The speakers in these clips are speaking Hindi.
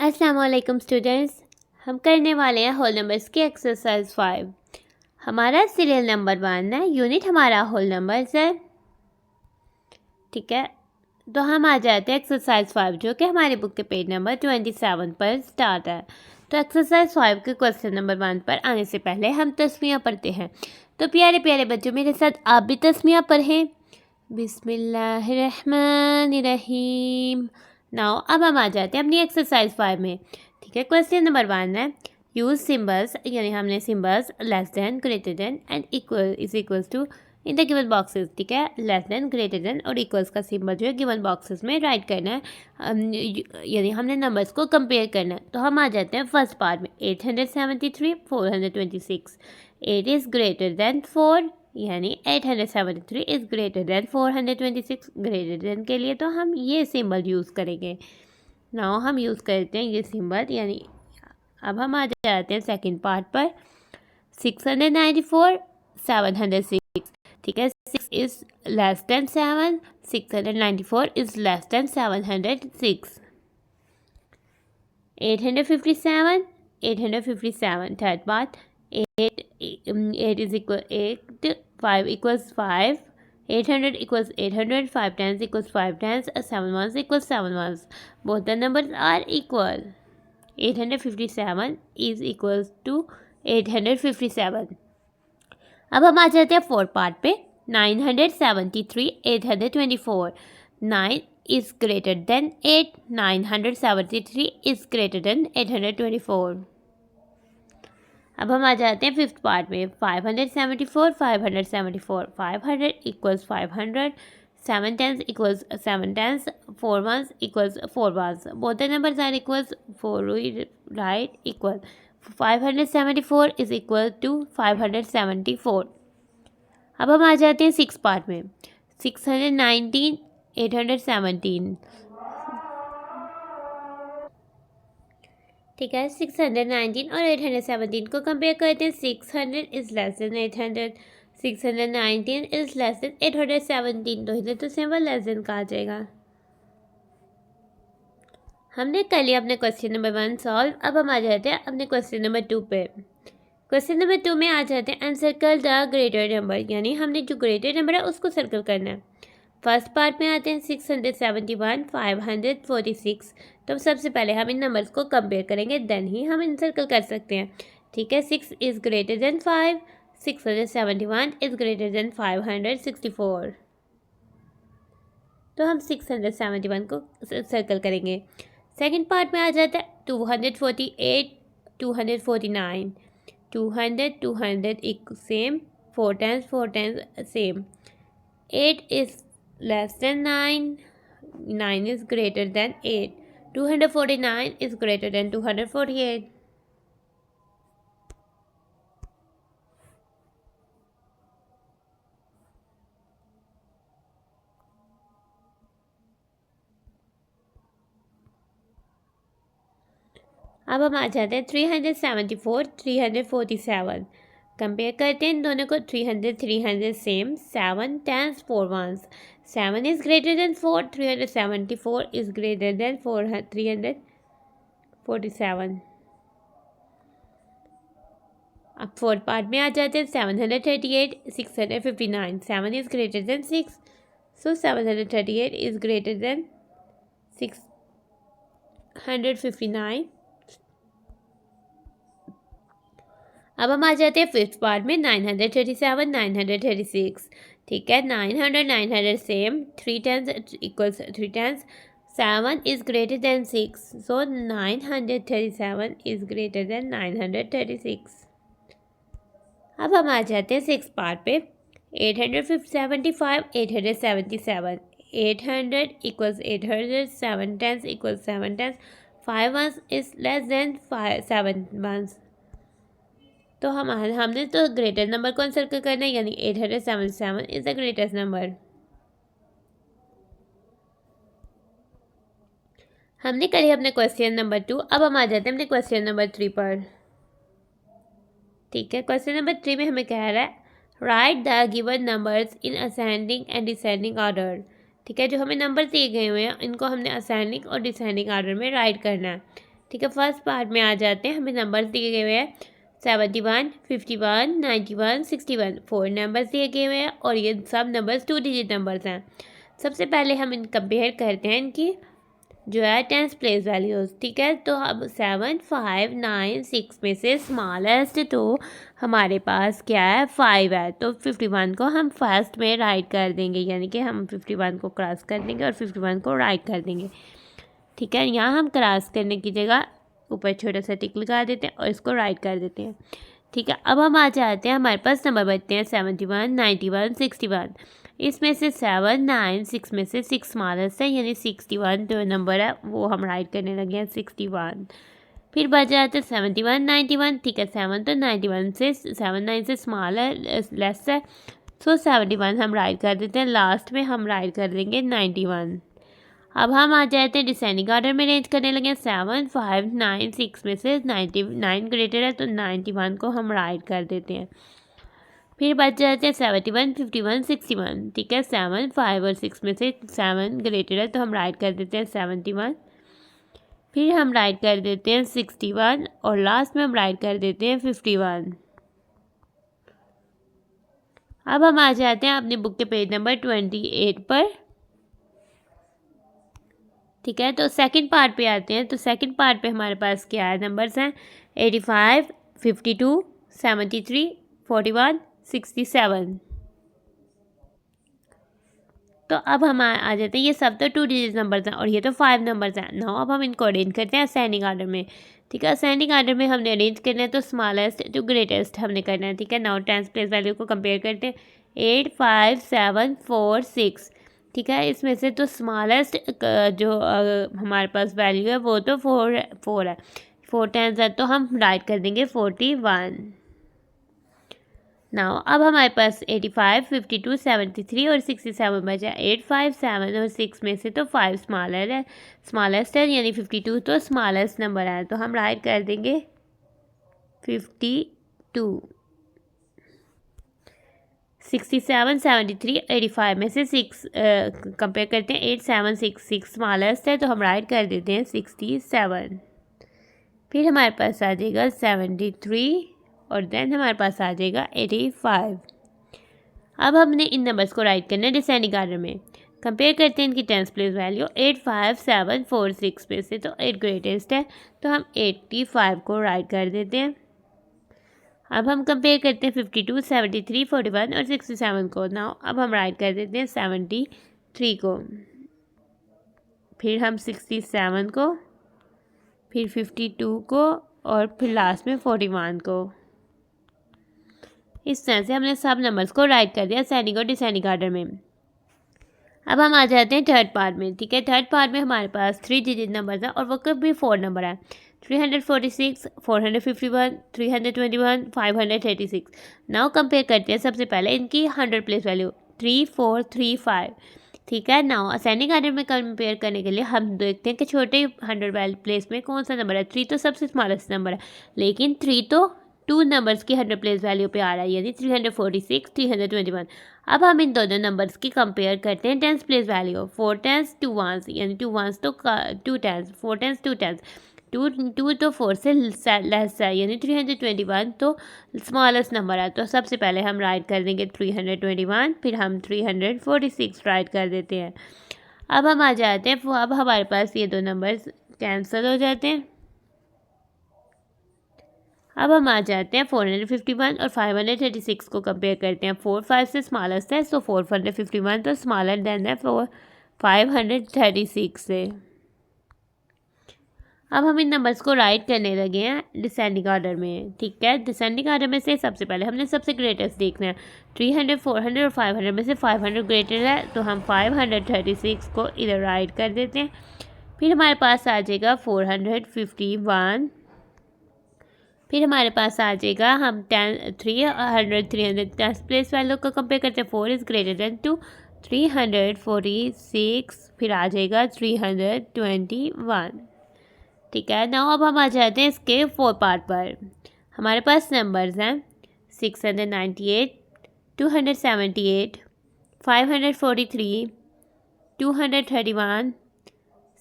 अस्सलाम वालेकुम स्टूडेंट्स, हम करने वाले हैं होल नंबर्स की एक्सरसाइज 5। हमारा सीरियल नंबर 1 है, यूनिट हमारा होल नंबर्स है। ठीक है, तो हम आ जाते हैं एक्सरसाइज 5 जो कि हमारी बुक के पेज नंबर 27 पर स्टार्ट है। तो एक्सरसाइज 5 के क्वेश्चन नंबर 1 पर आने से पहले हम तस्मीयाँ पढ़ते हैं। तो प्यारे प्यारे बच्चों, मेरे साथ आप भी तस्मीयाँ पढ़ें। बिस्मिल्लाहिर्रहमानिर्रहीम। नाउ अब हम आ जाते हैं अपनी एक्सरसाइज 5 में। ठीक है, क्वेश्चन नंबर 1 है यूज सिम्बल्स, यानी हमने symbols less than, greater than and equal is equals to in the given boxes. ठीक है, लेस देन, ग्रेटर देन और इक्वल्स का सिंबल जो है गिवन बॉक्सेस में राइट करना है, यानी हमने नंबर्स को कंपेयर करना है। तो हम आ जाते हैं फर्स्ट पार्ट में। 873 426, 8 इज़ ग्रेटर देन 4, यानी 873 is greater than 426। Greater than के लिए तो हम ये सिंबल यूज़ करेंगे। नाउ हम यूज़ करते हैं ये सिंबल, यानी अब हम आ जाते हैं सेकंड पार्ट पर। 694 706। ठीक है, 6 is less than 7, 694 is less than 706। 857 third part. 8 is equal 8, 5 equals 5, 800 equals 800, 5 tens equals 5 tens, 7 ones equals 7 ones. Both the numbers are equal. 857 is equals to 857. अब हम आ जाते हैं फोर्थ पार्ट पे। 973 824, 9 is greater than 8, 973 is greater than 824. अब हम आ जाते हैं फिफ्थ पार्ट में। 574 574, 500 equals 500, 7 tens equals 7 tens, 4 ones equals 4 ones. Both the numbers are equals, 4 right equal. 574 is equal to 574. अब हम आ जाते हैं सिक्स पार्ट में। 619 817। ठीक है, 619 और 817 को कंपेयर करते हैं। 600 is less than 800, 619 is less than 817, तो इधर तो सिंबल लेस देन का आ जाएगा। हमने कर लिया अपने क्वेश्चन नंबर 1 सॉल्व। अब हम आ जाते हैं अपने क्वेश्चन नंबर 2 पे। क्वेश्चन नंबर 2 में आ जाते हैं अनसर्कल द ग्रेटर नंबर, यानी हमने जो ग्रेटर नंबर है उसको सर्कल करना है। फर्स्ट पार्ट में आते हैं 671 546। तो सबसे पहले हम इन नंबर्स को कंपेयर करेंगे, देन ही हम इनसर्कल कर सकते हैं। ठीक है, 6 is greater than 5, 671 is greater than 564। तो हम 671 को सर्कल करेंगे। सेकंड पार्ट में आ जाता है 248 249, 200 200 same, 4 times same. 8 is less than 9, 9 is greater than 8, 249 is greater than 248. अब हम आ जाते हैं 374 347। कंपेयर करते हैं इन दोनों को। 300 300 same, 7 10 4 ones, 7 is greater than 4, 374 is greater than 347. अब फोर्थ पार्ट में आ जाते हैं 738 659, 7 is greater than 6, so 738 is greater than 659. अब हम आ जाते हैं फिफ्थ पार्ट में 937 936। ठीक है, 900 900 same, 3 tens equals 3 tens, 7 is greater than 6, so 937 is greater than 936. अब हम आ जाते हैं सिक्स पार्ट पे। 875 877, 800 equals 800, 7 tens equals 7 tens, 5 ones is less than 7 ones. तो हमने तो ग्रेटर नंबर को सर्कल करना है, यानी 877 इज द ग्रेटेस्ट नंबर। हमने करी अपने क्वेश्चन नंबर 2। अब हम आ जाते हैं अपने क्वेश्चन नंबर 3 पर। ठीक है, क्वेश्चन नंबर 3 में हमें कह रहा है right the given numbers in ascending and descending order. ठीक है, जो हमें नंबर दिए गए हुए हैं इनको हमने असेंडिंग और डिसेंडिंग ऑर्डर में राइट करना है। ठीक है, फर्स्ट पार्ट में आ जाते हैं। हमें नंबर्स दिए हुए हैं 71, 51, 91, 61। 4 नंबर्स दिए गए हुए हैं और ये सब नंबर्स 2 डिजिट नंबर्स हैं। सबसे पहले हम इन कंपेयर करते हैं इनकी जो है टेंस प्लेस वैल्यूज़। ठीक है, तो अब 7, 5, 9, 6 में से स्मॉलेस्ट तो हमारे पास क्या है, 5 है। तो 51 को हम फर्स्ट में राइट कर देंगे, यानी कि हम 51 को क्रॉस कर देंगे और 51 को राइट कर देंगे। ठीक है, यहाँ हम क्रॉस करने की जगह ऊपर छोटा सा टिक लगा देते हैं और इसको राइट कर देते हैं। ठीक है, अब हम आ जाते हैं, हमारे पास नंबर बचते हैं 71, 91, 61। इसमें से 7, 9, 6 में से 6 स्मॉलेस्ट है, यानी 61 जो नंबर है वो हम राइट करने लगे हैं 61। फिर बच जाते हैं 71, 91। ठीक है, 7 तो 91 से 7, 9 से स्मॉल है, लेस है, सो 71 हम राइट कर देते हैं। लास्ट में हम राइट कर देंगे 91। अब हम आ जाते हैं डिसेंडिंग ऑर्डर में अरेंज करने लगे। 7, 5, 9, 6 में से 99 ग्रेटर है, तो 91 को हम राइट कर देते हैं। फिर बच जाते हैं 71, 51, 61। ठीक है, 7, 5 और 6 में से 7 ग्रेटर है, तो हम राइट कर देते हैं 71। फिर हम राइट कर देते हैं 61 और लास्ट में हम राइट कर देते हैं 51। अब हम आ जाते हैं अपनी बुक के पेज नंबर 28 पर। ठीक है, तो सेकंड पार्ट पे आते हैं। तो सेकंड पार्ट पे हमारे पास क्या है, नंबर्स हैं 85, 52, 73, 41, 67। तो अब हम आ जाते हैं, ये सब तो 2 डिजिट नंबर्स हैं और ये तो 5 नंबर्स हैं। नाउ अब हम इनको अरेंज करते हैं असेंडिंग ऑर्डर में। ठीक है, असेंडिंग ऑर्डर में हमने अरेंज करना है, तो स्मॉलेस्ट टू ग्रेटेस्ट हमने करना है। ठीक है, नाउ टेंस प्लेस वैल्यू को कंपेयर करते हैं 8, 5, 7, 4, 6। ठीक है, इसमें से तो स्मॉलेस्ट जो हमारे पास वैल्यू है वो तो 4 है। 4 टेंस है, तो हम राइट कर देंगे 41। नाउ अब हमारे पास 85, 52, 73 और 67 बचा। 8, 5, 7 और 6 में से तो 5 स्मॉलेस्ट है, यानी 52 तो स्मॉलेस्ट नंबर है, तो हम राइट कर देंगे 52। 67, 73, 85 में से 6 कंपेयर करते हैं। 8, 7, 6 स्मॉलेस्ट है, तो हम राइट कर देते हैं 67। फिर हमारे पास आ जाएगा 73 और देन हमारे पास आ जाएगा 85। अब हमने इन नंबर्स को राइट करना है डिसेंडिंग ऑर्डर में। कंपेयर करते हैं इनकी टेंस प्लेस वैल्यू। 8, 5, 7, 4, 6 में से तो 8 ग्रेटेस्ट है, तो हम 85 को राइट कर देते हैं। अब हम कंपेयर करते हैं 52, 73, 41 और 67 को। नाउ अब हम राइट कर देते हैं 73 को, फिर हम 67 को, फिर 52 को और फिर लास्ट में 41 को। इस तरह से हमने सब नंबर्स को राइट कर दिया असेंडिंग और डिसेंडिंग ऑर्डर में। अब हम आ जाते हैं थर्ड पार्ट में। ठीक है, थर्ड पार्ट में हमारे पास 3 डिजिट नंबर्स हैं और वो भी 4 नंबर है। 346, 451, 321, 536। नाउ कंपेयर करते हैं सबसे पहले इनकी 100 प्लेस वैल्यू 3, 4, 3, 5। ठीक है, नाउ असेंडिंग ऑर्डर में कंपेयर करने के लिए हम देखते हैं कि छोटे 100 प्लेस में कौन सा नंबर है। 3 तो सबसे स्मॉलेस्ट नंबर है, लेकिन 3 तो 2 नंबर्स की 100 प्लेस वैल्यू पे आ रहा है, यानी 346, 321। अब हम इन दोनों नंबर्स की कंपेयर करते हैं tens place value. 4 tens 2 ones, यानी 2 वंस तो 2 टेंस, 4 टेंस 2 टेंस। 2 तो 4 से लेस है, यानी 321 तो स्मॉलेस्ट नंबर है, तो सबसे पहले हम राइट कर देंगे 321, फिर हम 346 राइट कर देते हैं। अब हम आ जाते हैं, अब हमारे पास ये 2 नंबर्स कैंसिल हो जाते हैं। अब हम आ जाते हैं 451 और 536 को कंपेयर करते हैं। 4 5 से स्मॉलेस्ट है, सो 451 तो स्मॉलर देन है 536 से। अब हम इन नंबर्स को राइट करने लगे हैं डिसेंडिंग ऑर्डर में। ठीक है, डिसेंडिंग ऑर्डर में से सबसे पहले हमने सबसे ग्रेटेस्ट देखना है। 300, 400 और 500 में से 500 ग्रेटर है, तो हम 536 को इधर राइट कर देते हैं। फिर हमारे पास आ जाएगा 451, फिर हमारे पास आ जाएगा हम 300 10 प्लेस वैल्यू को कंपेयर करते हैं। 4 इज़ ग्रेटर देन 2, 346, फिर आ जाएगा 321। ठीक है, नाउ अब हम आ जाते हैं इसके 4 पार्ट पर। हमारे पास नंबर्स हैं 698, 278, 543, 231,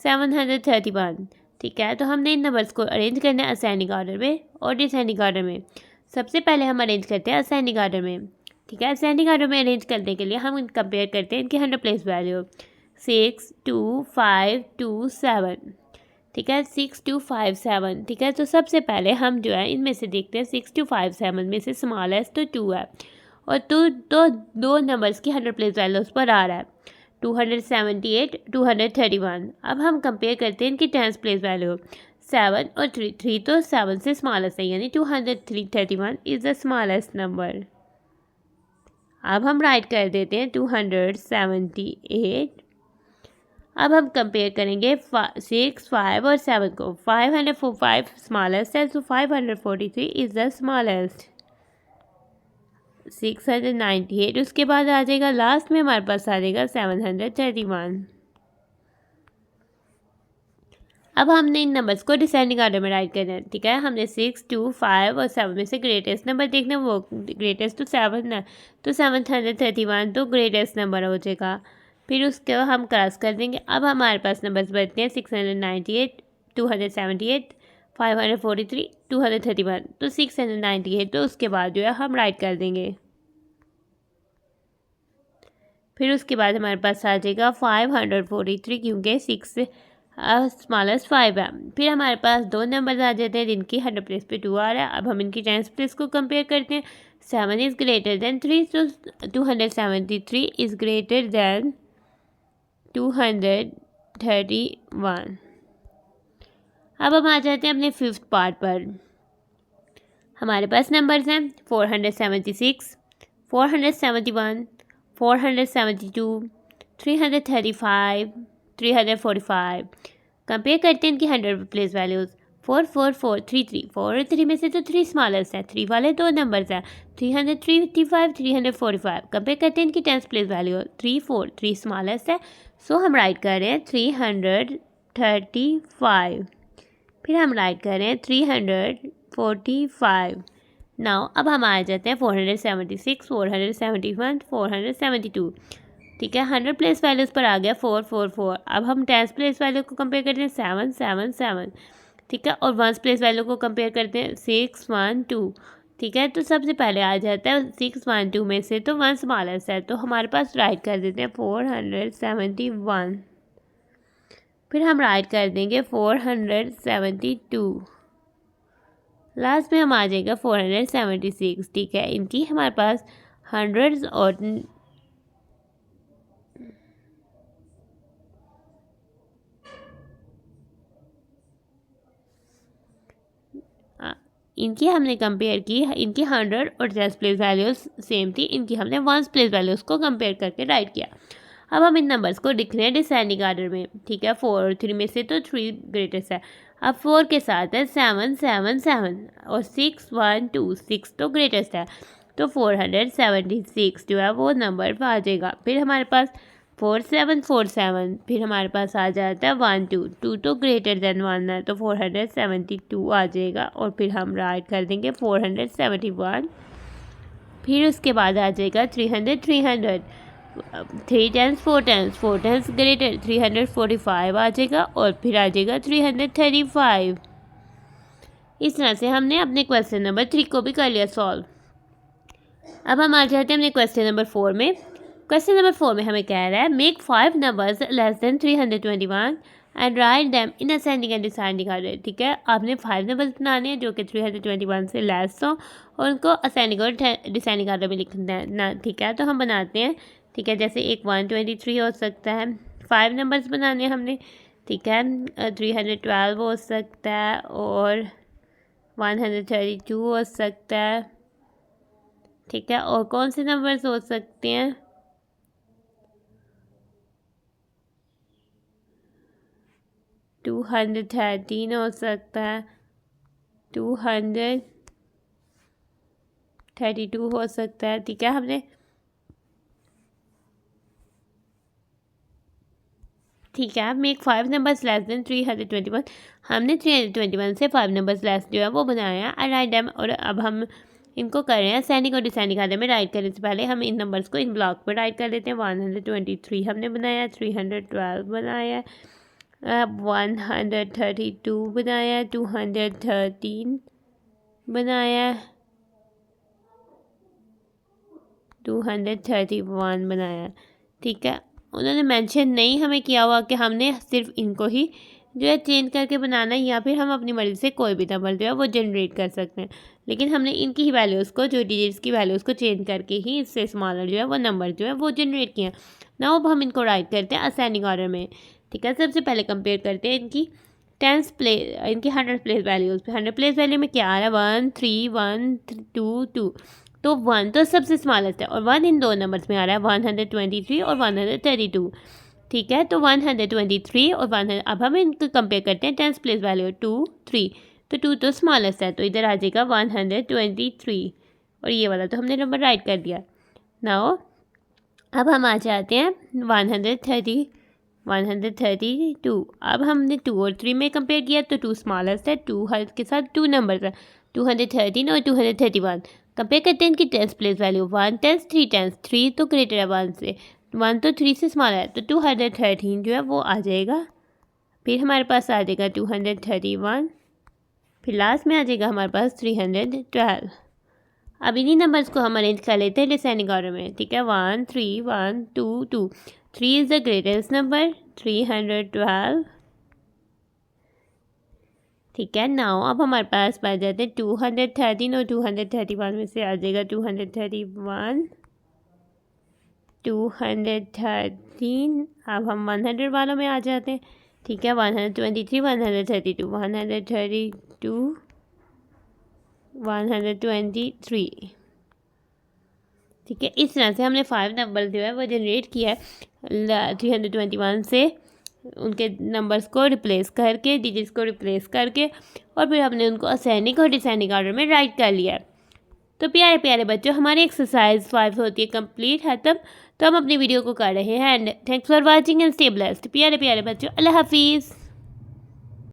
731। ठीक है। तो हमने इन नंबर्स को अरेंज करना है असेंडिंग ऑर्डर में और डिसेंडिंग ऑर्डर में। सबसे पहले हम अरेंज करते हैं असेंडिंग ऑर्डर में। ठीक है, असेंडिंग ऑर्डर में अरेंज करने के लिए हम कंपेयर करते हैं इनकी 100 प्लेस वैल्यू 6 2 5 2 7। ठीक है, 6 2 5 7। ठीक है, तो सबसे पहले हम जो है इनमें से देखते हैं 6 2 5 7 में से स्मॉलेस्ट तो 2 है और तो दो नंबर्स की 100 प्लेस वैल्यू उस पर आ रहा है 278 231। अब हम कंपेयर करते हैं इनकी 10 प्लेस वैल्यू 7 और 3। 3 तो 7 से स्मॉलेस्ट है, यानी 231 इज़ द स्मॉलेस्ट नंबर। अब हम राइट कर देते हैं 278। अब हम कंपेयर करेंगे 6 5 और 7 को। 505 स्मॉलेस्ट है, तो 543 इज़ द स्मॉलेस्ट। 698 उसके बाद आ जाएगा, लास्ट में हमारे पास आ जाएगा 731। अब हमने इन नंबर्स को डिसेंडिंग ऑर्डर में राइट करना है। ठीक है, हमने 6 2 5 और 7 में से ग्रेटेस्ट नंबर देखना, वो ग्रेटेस्ट तो 7 है, तो 731 तो ग्रेटेस्ट नंबर हो जाएगा। फिर उसके बाद हम क्रॉस कर देंगे। अब हमारे पास नंबर्स बचते हैं 698 278 543 231। तो 698 तो उसके बाद जो है हम राइट कर देंगे। फिर उसके बाद हमारे पास आ जाएगा 543, क्योंकि 6 स्मॉलेस्ट 5 है। फिर हमारे पास दो नंबर आ जाते हैं जिनकी 100 प्लेस पे 2 आ रहा है। अब हम इनकी 10 प्लेस को कंपेयर करते हैं। 7 इज़ ग्रेटर देन 3, तो 273 इज़ ग्रेटर देन 231। अब हम आ जाते हैं अपने फिफ्थ पार्ट पर। हमारे पास नंबर्स हैं 476 471 472 335 345। कंपेयर करते हैं इनकी 100 प्लेस वैल्यूज़ 4 4 4 3 3। 4 और 3 में से तो 3 स्मॉलेस्ट है, 3 वाले दो नंबर्स हैं 335 345। कंपेयर करते हैं इनकी 10 प्लेस वैल्यू 3 4 3 स्मॉलेस्ट है, सो हम राइट कर रहे हैं 335। फिर हम राइट कर रहे हैं 345। नाउ अब हम आ जाते हैं 476 471 472। ठीक है, 100 प्लेस वैल्यूज़ पर आ गया 4 4 4। अब हम 10 प्लेस वैल्यू को कंपेयर करते हैं 7 7 7। ठीक है, और 1 प्लेस वैल्यू को कंपेयर करते हैं 6 1 2। ठीक है, तो सबसे पहले आ जाता है 6 1 2 में से तो 1 स्मॉलेस्ट है, तो हमारे पास राइट कर देते हैं 471। फिर हम राइट कर देंगे 472। लास्ट में हम आ जाएगा 476। ठीक है, इनकी हमारे पास हंड्रेड्स और इनकी हमने कंपेयर की, इनकी 100 और 10 प्लेस वैल्यूज़ सेम थी, इनकी हमने 1 प्लेस वैल्यूज़ को कंपेयर करके राइट किया। अब हम इन नंबर्स को लिख रहे हैं डिसेंडिंग ऑर्डर में। ठीक है, 4 और 3 में से तो 3 ग्रेटेस्ट है। अब 4 के साथ है 7 7 7 और 6 1 2। 6 तो ग्रेटेस्ट है, तो 476 जो है वो नंबर आ जाएगा। फिर हमारे पास 4 7 4 7। फिर हमारे पास आ जाता है 1 2। 2 तो ग्रेटर देन 1 है, तो 472 आ जाएगा और फिर हम राइट कर देंगे 471। फिर उसके बाद आ जाएगा 300 300। 3 10 4 10 4 10 ग्रेटर 345 आ जाएगा और फिर आ जाएगा 335। इस तरह से हमने अपने क्वेश्चन नंबर 3 को भी कर लिया सॉल्व। अब हम आ जाते हैं अपने क्वेश्चन नंबर 4 में। क्वेश्चन नंबर 4 में हमें कह रहा है make 5 numbers less than 321 and write them in ascending and descending order. ठीक है, आपने 5 नंबर्स बनाने हैं जो कि 321 से लेस हो और उनको असेंडिंग और डिसेंडिंग ऑर्डर में लिखना है ना। ठीक है, तो हम बनाते हैं। ठीक है, जैसे एक 123 हो सकता है। 5 नंबर्स बनाने हैं हमने। ठीक है, 312 हो सकता है और 132 हो सकता है। ठीक है, और कौन से नंबर्स हो सकते हैं? 213 हो सकता है, 232 हो सकता है। ठीक है, हमने ठीक है, मेक 5 नंबर्स लेस देन 321। हमने 321 से 5 नंबर्स लेस जो है वो बनाया है राइट डैम। और अब हम इनको कर रहे हैं असेंडिंग और डिसेंडिंग ऑर्डर में राइट करने से पहले हम इन नंबर्स को इन ब्लॉक पर राइट कर लेते हैं। 123 हमने बनाया, 312 बनाया, अब 132 बनाया, 213 बनाया, 231 बनाया। ठीक है, उन्होंने मेंशन नहीं हमें किया हुआ कि हमने सिर्फ इनको ही जो है चेंज करके बनाना है, या फिर हम अपनी मर्ज़ी से कोई भी नंबर जो है वो जनरेट कर सकते हैं। लेकिन हमने इनकी ही वैल्यूज़ को, जो डिजिट्स की वैल्यूज़ को चेंज करके ही इससे स्मॉलर जो है वो नंबर जो है वो जनरेट किया। नाउ अब हम इनको राइट करते हैं असेंडिंग ऑर्डर में। ठीक है, सबसे पहले कंपेयर करते हैं इनकी इनकी 100 प्लेस वैल्यूज़ पे। 100 प्लेस वैल्यू में क्या आ रहा है, 1 3 1 2 2। तो 1 तो सबसे स्मॉलेस्ट है और 1 इन दो नंबर्स में आ रहा है, 123 और 132। ठीक है, तो 123 और 100। अब हम इनको कंपेयर करते हैं 10 प्लेस वैल्यू 2 3। तो 2 तो स्मॉलेस्ट है, तो इधर आ जाएगा 123 और ये वाला तो हमने नंबर राइट कर दिया। नाउ अब हम आ जाते हैं 132। अब हमने 2 और 3 में कंपेयर किया तो 2 स्मॉलेस्ट है, 2 के साथ 2 नंबर है, 213 और 231। कंपेयर करते हैं इनकी 10 प्लेस वैल्यू, 1 10 3 10। 3 तो ग्रेटर है 1 से, 1 तो 3 से स्मॉल है, तो 213 जो है वो आ जाएगा। फिर हमारे पास आ जाएगा 231, फिर लास्ट में आ जाएगा हमारे पास 312। अब इन्हीं नंबर्स को हम अरेंज कर लेते हैं डिसेंडिंग ऑर्डर में। ठीक है, 1 3 1 2 2। 3 इज़ द ग्रेटेस्ट नंबर, 312। ठीक है, नाउ अब हमारे पास बच जाते हैं 213 और 231 में से आ जाएगा 231 213। अब हम 100 वालों में आ जाते हैं। ठीक है, 123 132 132 123। ठीक है, इस तरह से हमने 5 नंबर जो है वो जनरेट किया है 321 से, उनके नंबर्स को रिप्लेस करके, डिजिट्स को रिप्लेस करके, और फिर हमने उनको असेंडिंग और डिसेंडिंग ऑर्डर में राइट कर लिया। तो प्यारे प्यारे बच्चों, हमारी एक्सरसाइज 5 होती है कंप्लीट है तब, तो हम अपनी वीडियो को कर रहे हैं। And thanks for watching and stay blessed. प्यारे प्यारे बच्चों, अल्लाह हाफिज़।